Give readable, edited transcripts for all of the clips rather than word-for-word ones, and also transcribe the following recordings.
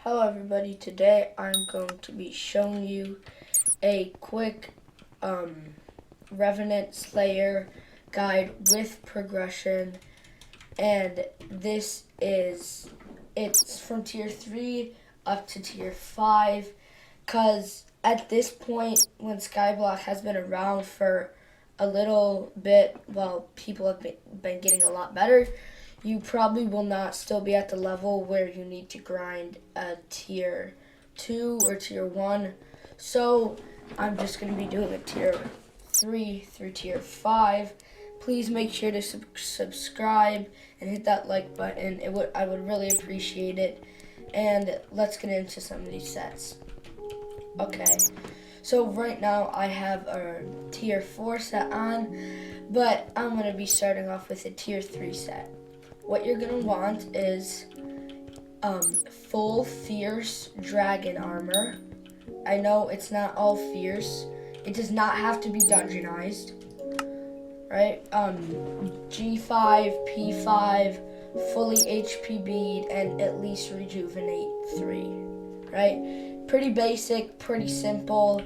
Hello everybody, today I'm going to be showing you a quick Revenant Slayer guide with progression, and it's from tier 3 up to tier 5, because at this point when skyblock has been around for a little bit, well, people have been getting a lot better. You probably will not still be at the level where you need to grind a tier 2 or tier 1. So I'm just going to be doing a tier 3 through tier 5. Please make sure to subscribe and hit that like button. I would really appreciate it. And let's get into some of these sets. Okay, so right now I have a tier 4 set on, but I'm going to be starting off with a tier 3 set. What you're going to want is full fierce dragon armor. I know it's not all fierce. It does not have to be dungeonized. Right? G5, P5, fully HP bead, and at least rejuvenate 3. Right? Pretty basic, pretty simple.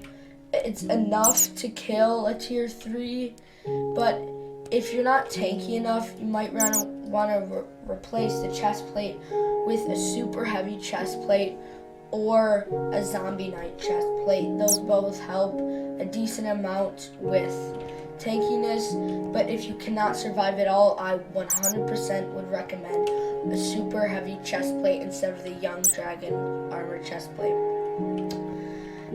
It's enough to kill a tier 3, but if you're not tanky enough, you might want to replace the chest plate with a super heavy chest plate or a zombie knight chest plate. Those both help a decent amount with tankiness, but if you cannot survive it all, I 100% would recommend a super heavy chest plate instead of the young dragon armor chest plate.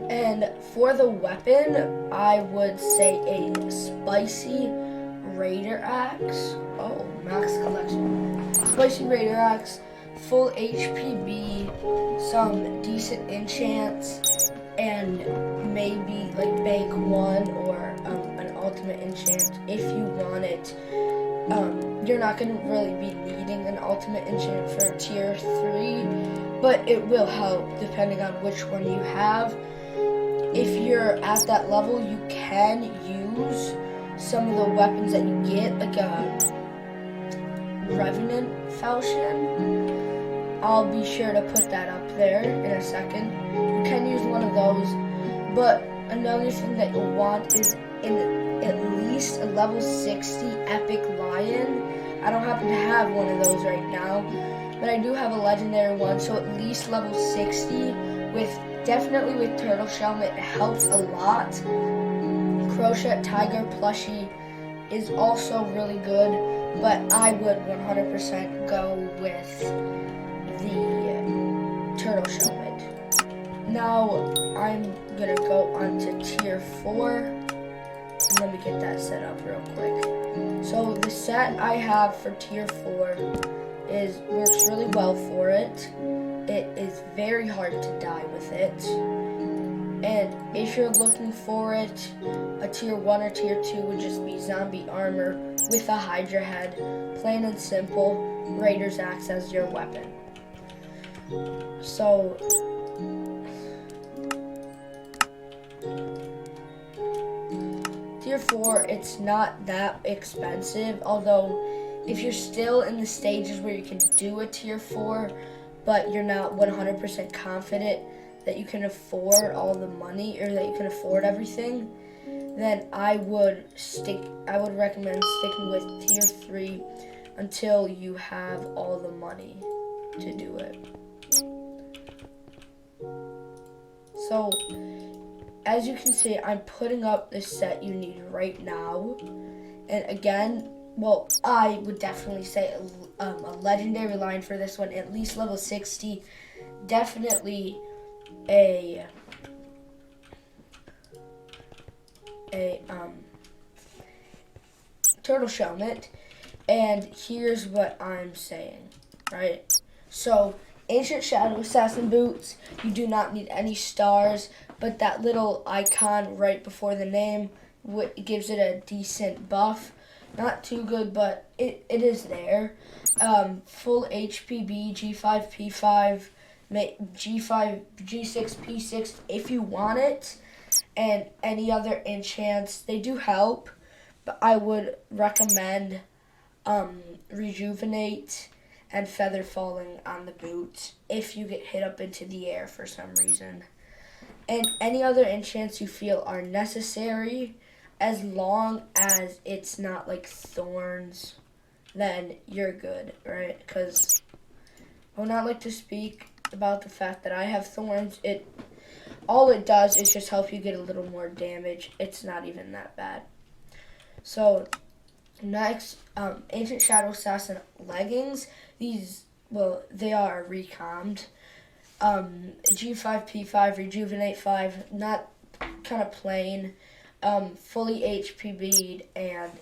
And for the weapon, I would say a spicy Raider Axe. Oh, max collection. Spicy Raider Axe, full HPB, some decent enchants, and maybe like bank 1 or an ultimate enchant if you want it. You're not going to really be needing an ultimate enchant for tier 3, but it will help depending on which one you have. If you're at that level, you can use some of the weapons that you get, like a Revenant Falchion. I'll be sure to put that up there in a second. You can use one of those, but another thing that you'll want is at least a level 60 Epic Lion. I don't happen to have one of those right now, but I do have a legendary one, so at least level 60 definitely with Turtle Shell. It helps a lot. Crochet Tiger plushie is also really good, but I would 100% go with the Turtle Shell mid. Now I'm gonna go on to tier 4, and let me get that set up real quick. So the set I have for tier 4 works really well for it. It is very hard to die with it. And if you're looking for it, a tier 1 or tier 2 would just be zombie armor with a Hydra head. Plain and simple, Raider's Axe as your weapon. So, tier 4, it's not that expensive, although if you're still in the stages where you can do a tier 4, but you're not 100% confident that you can afford all the money or that you can afford everything, then I would recommend sticking with tier 3 until you have all the money to do it. So, as you can see, I'm putting up the set you need right now. And again, well, I would definitely say a legendary line for this one, at least level 60. Definitely a turtle shell mitt, and here's what I'm saying, right? So ancient shadow assassin boots, you do not need any stars, but that little icon right before the name gives it a decent buff. Not too good, but it is there. Full HPB, G5, P5, G5, G6, P6 if you want it, and any other enchants. They do help, but I would recommend Rejuvenate and feather falling on the boots if you get hit up into the air for some reason. And any other enchants you feel are necessary, as long as it's not like thorns, then you're good, right? Because I would not like to speak about the fact that I have thorns. All it does is just help you get a little more damage. It's not even that bad. So next, Ancient Shadow Assassin Leggings. These, well, they are recommed. G5P5, Rejuvenate 5, not kind of plain, fully HP'd, and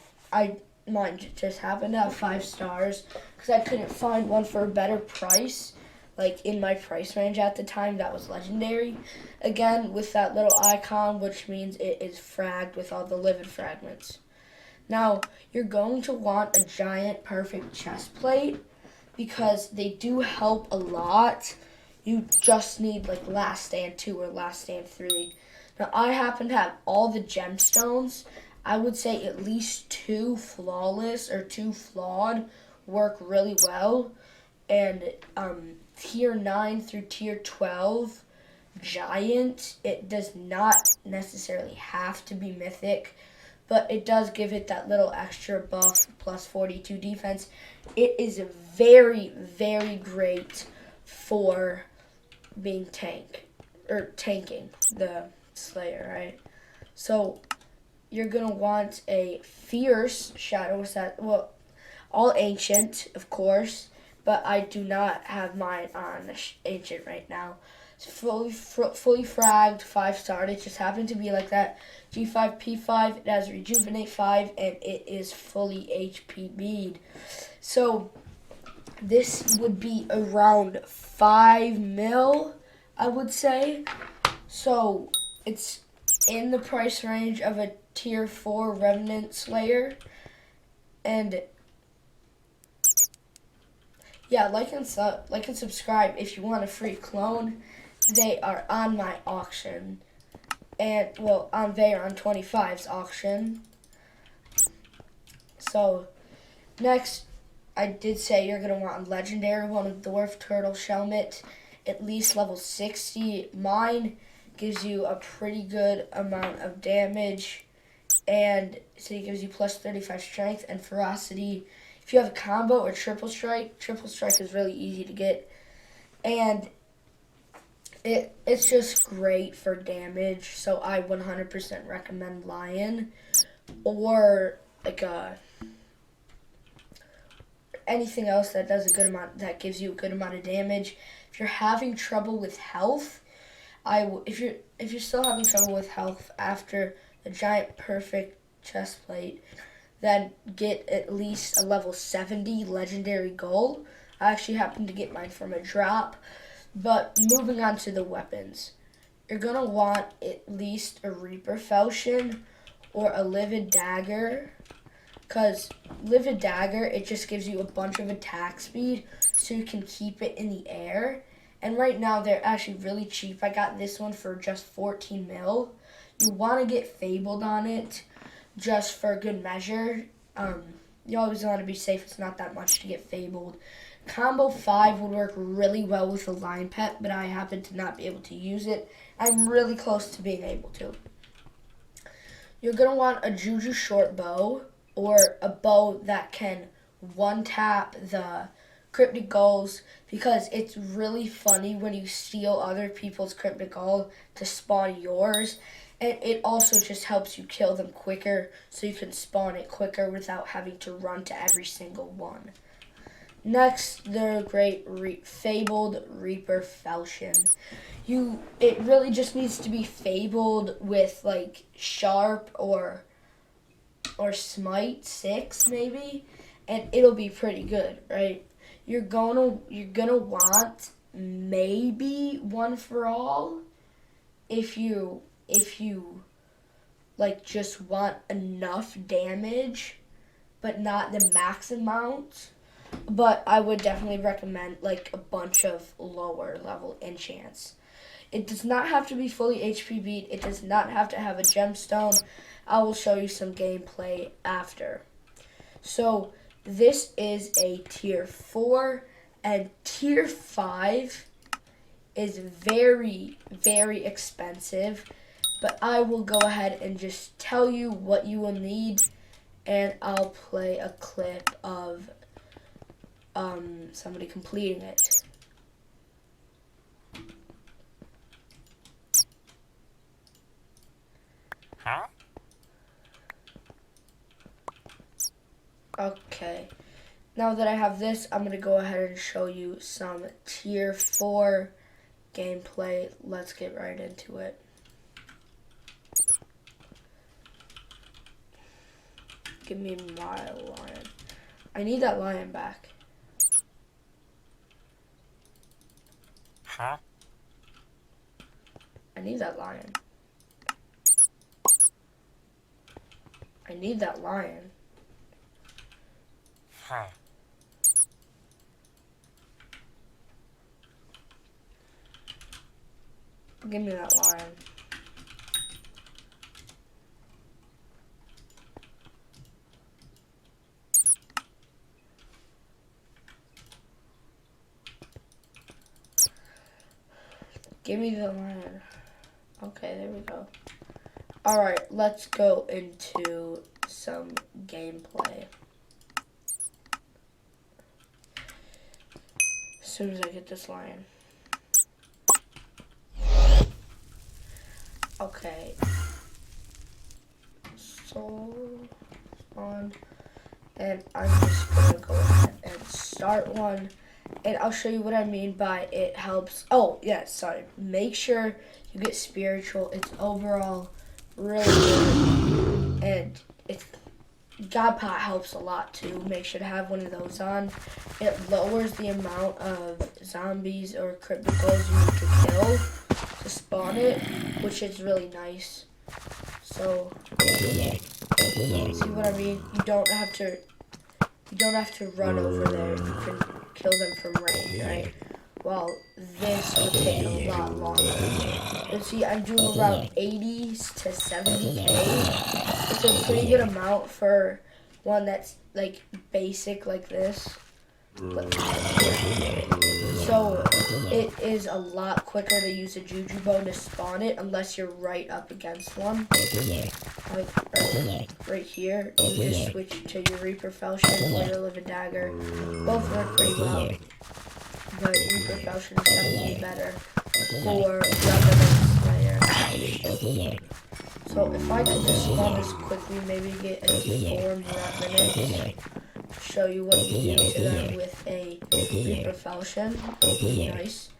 mine just happened to have 5 stars because I couldn't find one for a better price, like in my price range at the time that was legendary. Again, with that little icon, which means it is fragged with all the livid fragments. Now, you're going to want a giant perfect chest plate because they do help a lot. You just need like Last Stand 2 or Last Stand 3. Now, I happen to have all the gemstones. I would say at least 2 flawless or 2 flawed work really well. And tier 9 through tier 12 giant, it does not necessarily have to be mythic, but it does give it that little extra buff plus 42 defense. It is very, very great for being tanking the Slayer, right? So you're gonna want a fierce Shadow Assassin. Well, all ancient, of course, but I do not have mine on ancient right now. It's fully fragged, 5-star. It just happened to be like that. G5P5, it has Rejuvenate 5, and it is fully HP'd. So this would be around 5 mil, I would say. So it's in the price range of a tier 4 Revenant Slayer. And yeah, like and subscribe if you want a free clone. They are on my auction. And, well, on Veron 25's auction. So, next, I did say you're going to want a legendary one of Dwarf Turtle Shelmet, at least level 60. Mine gives you a pretty good amount of damage, and so it gives you plus 35 strength and ferocity. If you have a combo or triple strike is really easy to get, and it's just great for damage, so I 100% recommend Lion, or like anything else that does a good amount, that gives you a good amount of damage. If you're having trouble with health, if you're still having trouble with health after the giant perfect chest plate, then get at least a level 70 legendary gold. I actually happened to get mine from a drop. But moving on to the weapons, you're going to want at least a Reaper Falchion or a Livid Dagger, because Livid Dagger, it just gives you a bunch of attack speed so you can keep it in the air. And right now they're actually really cheap. I got this one for just 14 mil. You want to get Fabled on it just for good measure. You always want to be safe. It's not that much to get Fabled. Combo 5 would work really well with a Lion Pet, but I happen to not be able to use it. I'm really close to being able to. You're going to want a Juju short bow, or a bow that can one-tap the cryptic goals, because it's really funny when you steal other people's cryptic gold to spawn yours. And it also just helps you kill them quicker, so you can spawn it quicker without having to run to every single one. Next, the great Fabled Reaper Falchion. It really just needs to be Fabled with like Sharp or Smite 6 maybe, and it'll be pretty good, right? You're gonna want maybe One for All if you like just want enough damage, but not the max amount. But I would definitely recommend like a bunch of lower level enchants. It does not have to be fully HP beat. It does not have to have a gemstone. I will show you some gameplay after. So this is a tier 4 And tier 5 is very, very expensive. But I will go ahead and just tell you what you will need. And I'll play a clip of somebody completing it. Huh? Okay. Now that I have this, I'm going to go ahead and show you some tier 4 gameplay. Let's get right into it. Give me my lion. I need that lion back. Huh? I need that lion. I need that lion. Huh? Give me that lion. Give me the lion. Okay, there we go. Alright, let's go into some gameplay. As soon as I get this lion. Okay. So on. And I'm just gonna go ahead and start one. And I'll show you what I mean by it helps. Oh, yeah, sorry. Make sure you get spiritual. It's overall really good. And it's God Pot helps a lot too. Make sure to have one of those on. It lowers the amount of zombies or criticals you need to kill to spawn it, which is really nice. So, see what I mean? You don't have to run over there. You can kill them from range, right? Well, this would take a lot longer. And see, I'm doing around 80 to 70k. It's a pretty good amount for one that's like basic like this. But, so it is a lot quicker to use a juju bow to spawn it unless you're right up against one. Like right here, you just switch to your Reaper Falchion or your Living Dagger. Both work pretty well, but Reaper Falchion is definitely better for Revenant Slayer. So if I could just spawn this quickly, maybe get a deformed Revenant. Show you what you do to them with a Reaper Falchion. Nice.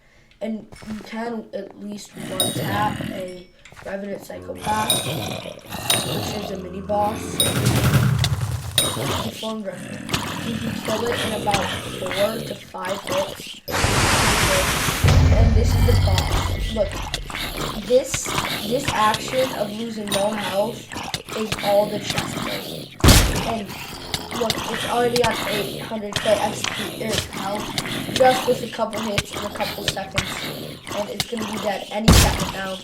And you can at least one tap a Revenant Psychopath, which is a mini boss. Deformed Revenant. You can kill it in about 4 to 5 hits. And this is the boss. Look, this action of losing no health is all the chest plate. And look, it's already on 800k XP health, just with a couple hits in a couple seconds, and it's going to be dead any second now.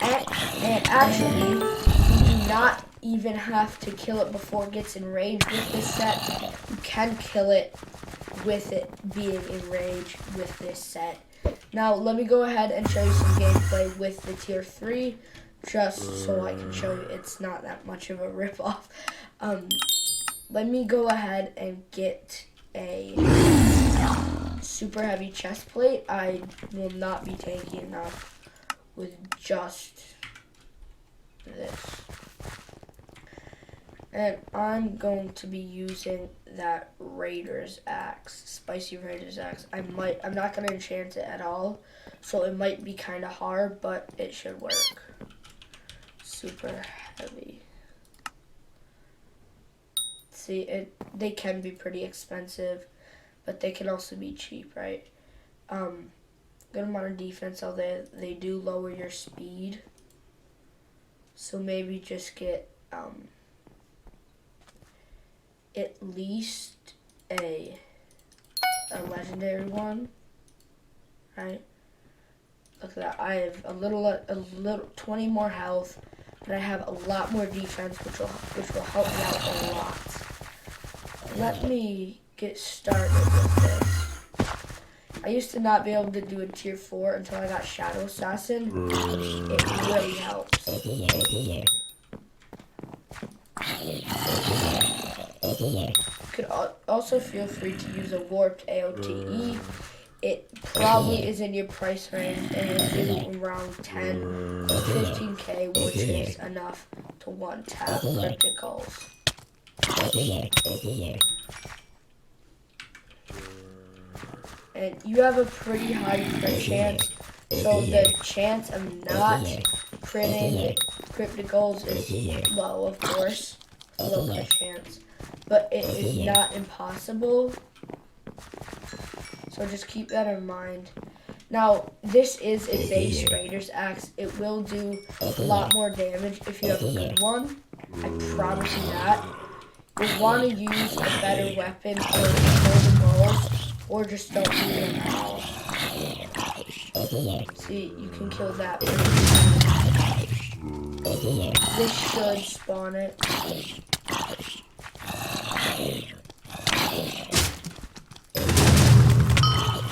And actually, you do not even have to kill it before it gets in range with this set. You can kill it with it being in range with this set. Now, let me go ahead and show you some gameplay with the tier 3, just so I can show you it's not that much of a ripoff. Let me go ahead and get a super heavy chest plate. I will not be tanky enough with just this. And I'm going to be using that Raider's axe, spicy Raider's axe. I'm not going to enchant it at all, so it might be kind of hard, but it should work. Super heavy. See, they can be pretty expensive, but they can also be cheap, right? Good amount of defense, although they do lower your speed. So maybe just get at least a legendary one, right? Look at that. I have a little 20 more health, but I have a lot more defense, which will help me out a lot. Let me get started with this. I used to not be able to do a tier 4 until I got Shadow Assassin. It really helps. You could also feel free to use a warped AOTE. It probably is in your price range and it is around 10 to 15k, which is enough to one-tap Hypixles. And you have a pretty high crit chance, so the chance of not critting Hypixles is low, of course. Low crit chance. But it is not impossible. So just keep that in mind. Now, this is a base Raider's Axe. It will do a lot more damage if you have a good one. I promise you that. You'll want to use a better weapon for the balls, or just don't use them at all. See, you can kill that pretty easily. This should spawn it.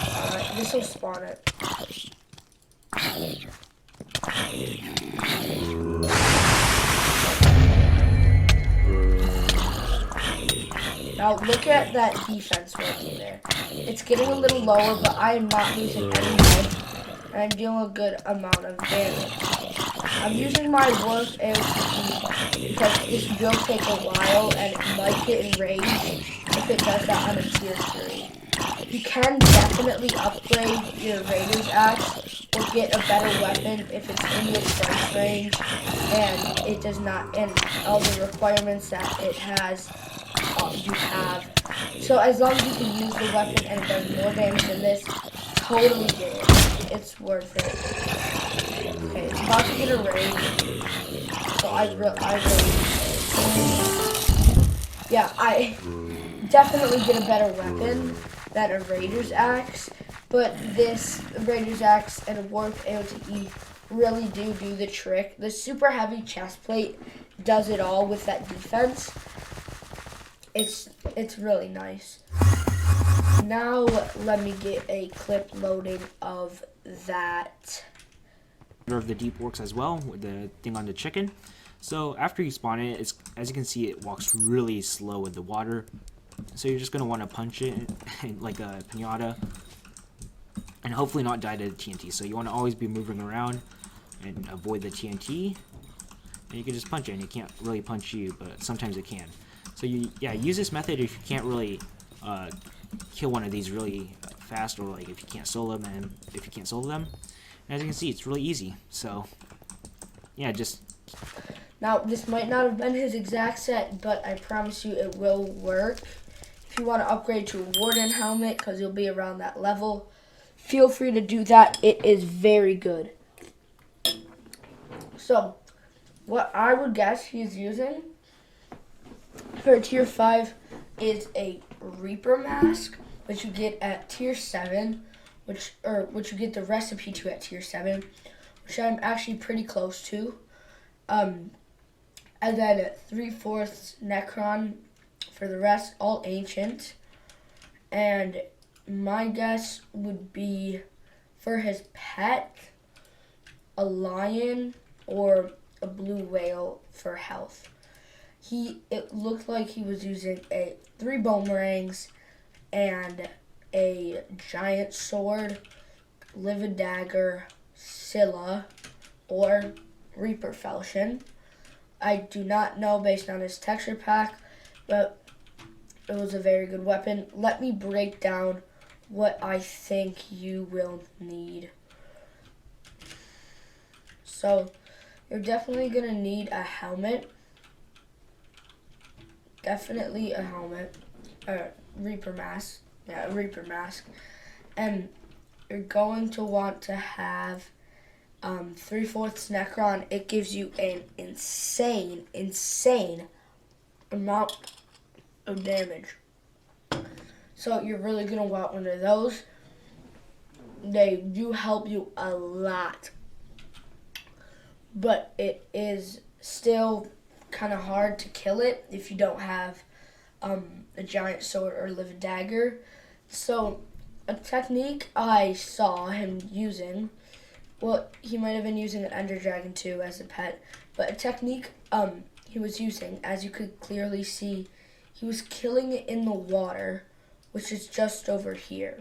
Alright, this will spawn it. Now look at that defense working there. It's getting a little lower, but I am not losing any health, and I'm dealing a good amount of damage. I'm using my warp AOTE because this will take a while, and it might get enraged if it does that on a tier 3. You can definitely upgrade your Raider's Axe or get a better weapon if it's in your price range and it does not, and all the requirements that it has, you have. So as long as you can use the weapon and it does more damage than this, totally get it. It's worth it. Okay, it's about to get a raid. So I definitely get a better weapon than a Raider's Axe, but this Raider's Axe and a Warp AOTE really do the trick. The super heavy chest plate does it all with that defense. It's really nice. Now let me get a clip loading of that. Of the deep works as well with the thing on the chicken. So after you spawn it, as you can see, it walks really slow with the water. So you're just going to want to punch it like a piñata and hopefully not die to the TNT. So you want to always be moving around and avoid the TNT. And you can just punch it, and it can't really punch you, but sometimes it can. So use this method if you can't really kill one of these really fast, or like if you can't solo them. And if you can't solo them, as you can see, it's really easy. So yeah, just. Now this might not have been his exact set, but I promise you it will work. If you want to upgrade to a Warden helmet, because you'll be around that level, feel free to do that. It is very good. So, what I would guess he's using for tier 5 is a Reaper mask, which you get at tier 7, which you get the recipe to at tier 7, which I'm actually pretty close to. And then 3/4 Necron for the rest, all ancient. And my guess would be for his pet, a lion or a blue whale for health. It looked like he was using 3 boomerangs and a giant sword, livid dagger, Scylla, or Reaper Falchion. I do not know based on his texture pack, but it was a very good weapon. Let me break down what I think you will need. So, you're definitely going to need a helmet. Definitely a helmet. Reaper mask. Yeah, a Reaper mask. And you're going to want to have 3/4 Necron. It gives you an insane amount of damage. So you're really going to want one of those. They do help you a lot. But it is still kind of hard to kill it if you don't have a giant sword or livid dagger. So a technique I saw him using, well, he might have been using an Ender Dragon too as a pet, but a technique he was using, as you could clearly see, he was killing it in the water, which is just over here.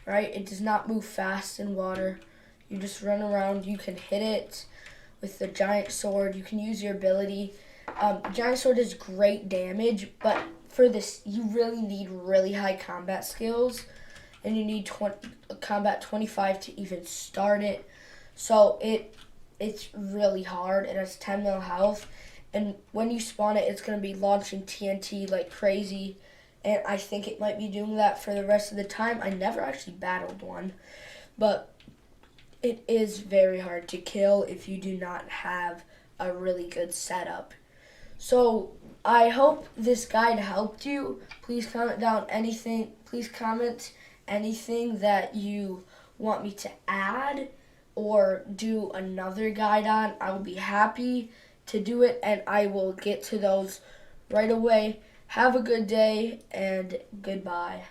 Right? It does not move fast in water. You just run around. You can hit it with the giant sword. You can use your ability. Giant sword is great damage, but for this, you really need really high combat skills, and you need combat 25 to even start it. So it's really hard. It has 10 mil health, and when you spawn it, it's going to be launching TNT like crazy, and I think it might be doing that for the rest of the time. I never actually battled one, but it is very hard to kill if you do not have a really good setup. So I hope this guide helped you. Please comment down anything. Please comment anything that you want me to add or do another guide on. I will be happy to do it, and I will get to those right away. Have a good day, and goodbye.